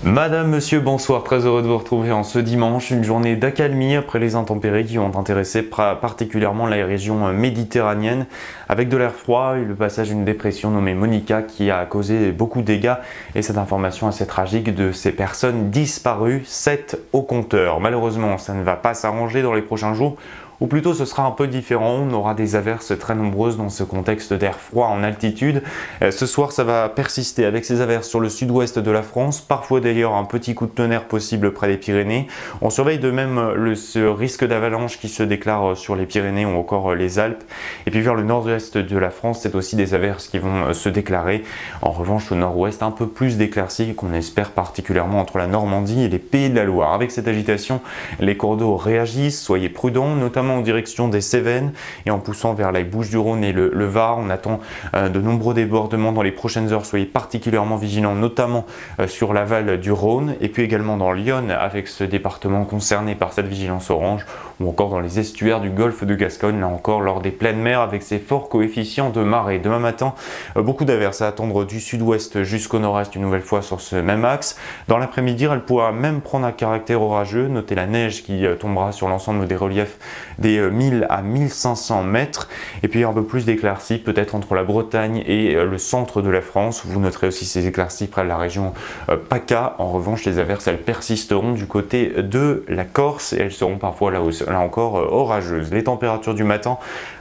Madame, monsieur, bonsoir, très heureux de vous retrouver en ce dimanche, une journée d'accalmie après les intempéries qui ont intéressé particulièrement la région méditerranéenne avec de l'air froid et le passage d'une dépression nommée Monica qui a causé beaucoup de dégâts et cette information assez tragique de ces personnes disparues, 7 au compteur. Malheureusement, ça ne va pas s'arranger dans les prochains jours. Ou plutôt ce sera un peu différent, on aura des averses très nombreuses dans ce contexte d'air froid en altitude. Ce soir ça va persister avec ces averses sur le sud-ouest de la France, parfois d'ailleurs un petit coup de tonnerre possible près des Pyrénées. On surveille de même ce risque d'avalanche qui se déclare sur les Pyrénées ou encore les Alpes. Et puis vers le nord-est de la France, c'est aussi des averses qui vont se déclarer. En revanche au nord-ouest un peu plus d'éclaircies qu'on espère particulièrement entre la Normandie et les Pays de la Loire. Avec cette agitation, les cours d'eau réagissent, soyez prudents, notamment en direction des Cévennes et en poussant vers les Bouches-du-Rhône et le Var. On attend de nombreux débordements dans les prochaines heures. Soyez particulièrement vigilants, notamment sur l'aval du Rhône et puis également dans l'Yonne avec ce département concerné par cette vigilance orange ou encore dans les estuaires du golfe de Gascogne, là encore lors des pleines mers avec ces forts coefficients de marée. Demain matin, beaucoup d'averses à attendre du sud-ouest jusqu'au nord-est une nouvelle fois sur ce même axe. Dans l'après-midi, elle pourra même prendre un caractère orageux. Notez la neige qui tombera sur l'ensemble des reliefs des 1000 à 1500 mètres et puis un peu plus d'éclaircies peut-être entre la Bretagne et le centre de la France. Vous noterez aussi ces éclaircies près de la région PACA. En revanche, les averses elles persisteront du côté de la Corse et elles seront parfois là encore orageuses. Les températures du matin,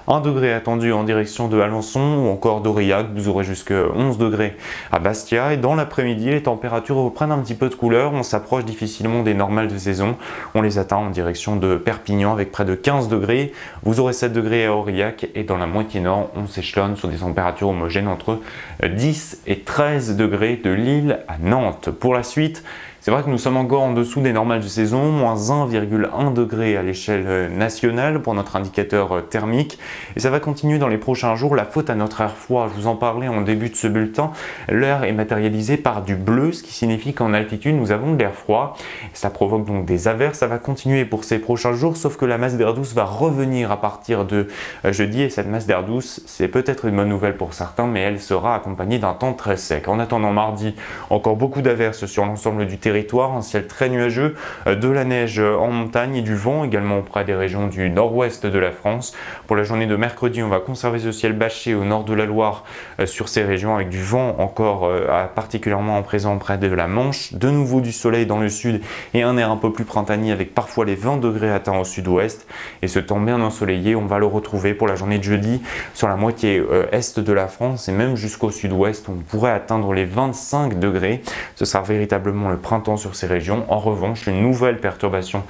1 degré attendu en direction de Alençon ou encore d'Aurillac, vous aurez jusqu'à 11 degrés à Bastia et dans l'après-midi les températures reprennent un petit peu de couleur, on s'approche difficilement des normales de saison, on les atteint en direction de Perpignan avec près de 15 degrés, vous aurez 7 degrés à Aurillac et dans la moitié nord on s'échelonne sur des températures homogènes entre 10 et 13 degrés de Lille à Nantes. Pour la suite, c'est vrai que nous sommes encore en dessous des normales de saison, moins 1,1 degré à l'échelle nationale pour notre indicateur thermique. Et ça va continuer dans les prochains jours, la faute à notre air froid. Je vous en parlais en début de ce bulletin. L'air est matérialisé par du bleu, ce qui signifie qu'en altitude, nous avons de l'air froid. Et ça provoque donc des averses. Ça va continuer pour ces prochains jours, sauf que la masse d'air douce va revenir à partir de jeudi. Et cette masse d'air douce, c'est peut-être une bonne nouvelle pour certains, mais elle sera accompagnée d'un temps très sec. En attendant mardi, encore beaucoup d'averses sur l'ensemble du territoire, un ciel très nuageux, de la neige en montagne et du vent également auprès des régions du nord-ouest de la France. Pour la journée de mercredi, on va conserver ce ciel bâché au nord de la Loire sur ces régions avec du vent encore particulièrement présent près de la Manche, de nouveau du soleil dans le sud et un air un peu plus printanier avec parfois les 20 degrés atteints au sud-ouest et ce temps bien ensoleillé, on va le retrouver pour la journée de jeudi sur la moitié est de la France et même jusqu'au sud-ouest, on pourrait atteindre les 25 degrés. Ce sera véritablement le printemps sur ces régions. En revanche, une nouvelle perturbation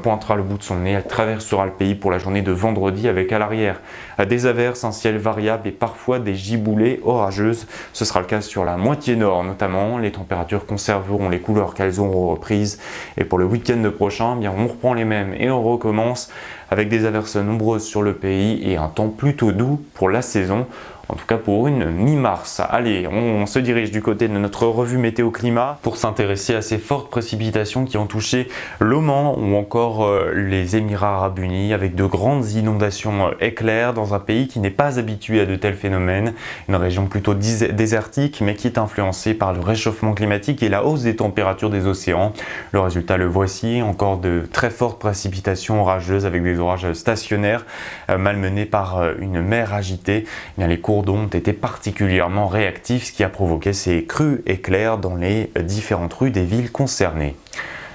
pointera le bout de son nez. Elle traversera le pays pour la journée de vendredi avec à l'arrière des averses, un ciel variable et parfois des giboulées orageuses. Ce sera le cas sur la moitié nord notamment. Les températures conserveront les couleurs qu'elles auront reprises. Et pour le week-end prochain, bien, on reprend les mêmes et on recommence avec des averses nombreuses sur le pays et un temps plutôt doux pour la saison. En tout cas pour une mi-mars. Allez, on se dirige du côté de notre revue météo climat pour s'intéresser à ces fortes précipitations qui ont touché l'Oman ou encore les Émirats arabes unis avec de grandes inondations éclairs dans un pays qui n'est pas habitué à de tels phénomènes. Une région plutôt désertique mais qui est influencée par le réchauffement climatique et la hausse des températures des océans. Le résultat le voici, encore de très fortes précipitations orageuses avec des orages stationnaires malmenés par une mer agitée. Bien, les cours d'eau ont été particulièrement réactifs, ce qui a provoqué ces crues éclairs dans les différentes rues des villes concernées.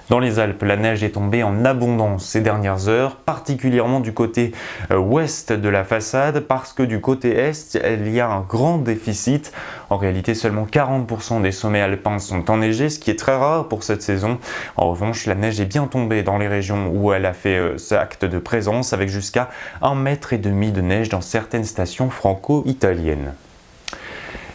Dans les Alpes, la neige est tombée en abondance ces dernières heures, particulièrement du côté ouest de la façade, parce que du côté est, il y a un grand déficit. En réalité, seulement 40% des sommets alpins sont enneigés, ce qui est très rare pour cette saison. En revanche, la neige est bien tombée dans les régions où elle a fait ce acte de présence, avec jusqu'à 1,5 mètre de neige dans certaines stations franco-italiennes.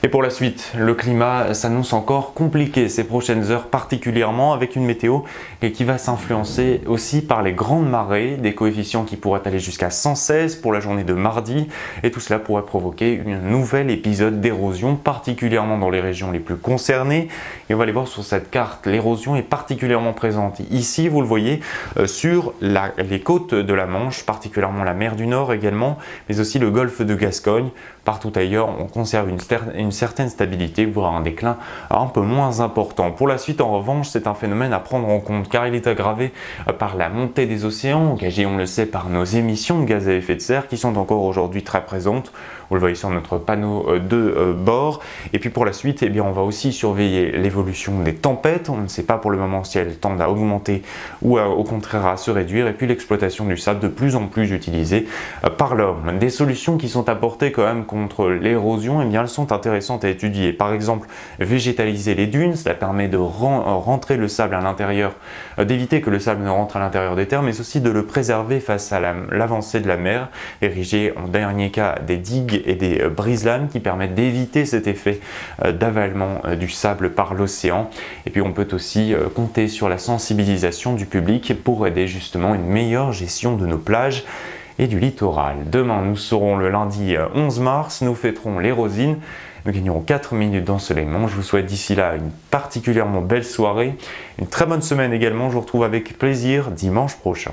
Et pour la suite, le climat s'annonce encore compliqué ces prochaines heures, particulièrement avec une météo qui va s'influencer aussi par les grandes marées, des coefficients qui pourraient aller jusqu'à 116 pour la journée de mardi, et tout cela pourrait provoquer un nouvel épisode d'érosion, particulièrement dans les régions les plus concernées. Et on va aller voir sur cette carte, l'érosion est particulièrement présente. Ici, vous le voyez, sur les côtes de la Manche, particulièrement la mer du Nord également, mais aussi le golfe de Gascogne. Partout ailleurs, on conserve une une certaine stabilité, voire un déclin un peu moins important. Pour la suite, en revanche, c'est un phénomène à prendre en compte car il est aggravé par la montée des océans, engagée, on le sait, par nos émissions de gaz à effet de serre qui sont encore aujourd'hui très présentes. Vous le voyez sur notre panneau de bord. Et puis pour la suite, eh bien, on va aussi surveiller l'évolution des tempêtes. On ne sait pas pour le moment si elles tendent à augmenter ou au contraire à se réduire. Et puis l'exploitation du sable de plus en plus utilisée par l'homme. Des solutions qui sont apportées quand même contre l'érosion, eh bien, elles sont intéressantes à étudier. Par exemple, végétaliser les dunes, cela permet de rentrer le sable à l'intérieur, d'éviter que le sable ne rentre à l'intérieur des terres, mais aussi de le préserver face à l'avancée de la mer. Ériger en dernier cas des digues et des brise-lames qui permettent d'éviter cet effet d'avalement du sable par l'océan. Et puis on peut aussi compter sur la sensibilisation du public pour aider justement une meilleure gestion de nos plages et du littoral. Demain, nous serons le lundi 11 mars, nous fêterons les Rosines. Nous gagnerons 4 minutes d'ensoleillement. Je vous souhaite d'ici là une particulièrement belle soirée, une très bonne semaine également. Je vous retrouve avec plaisir dimanche prochain.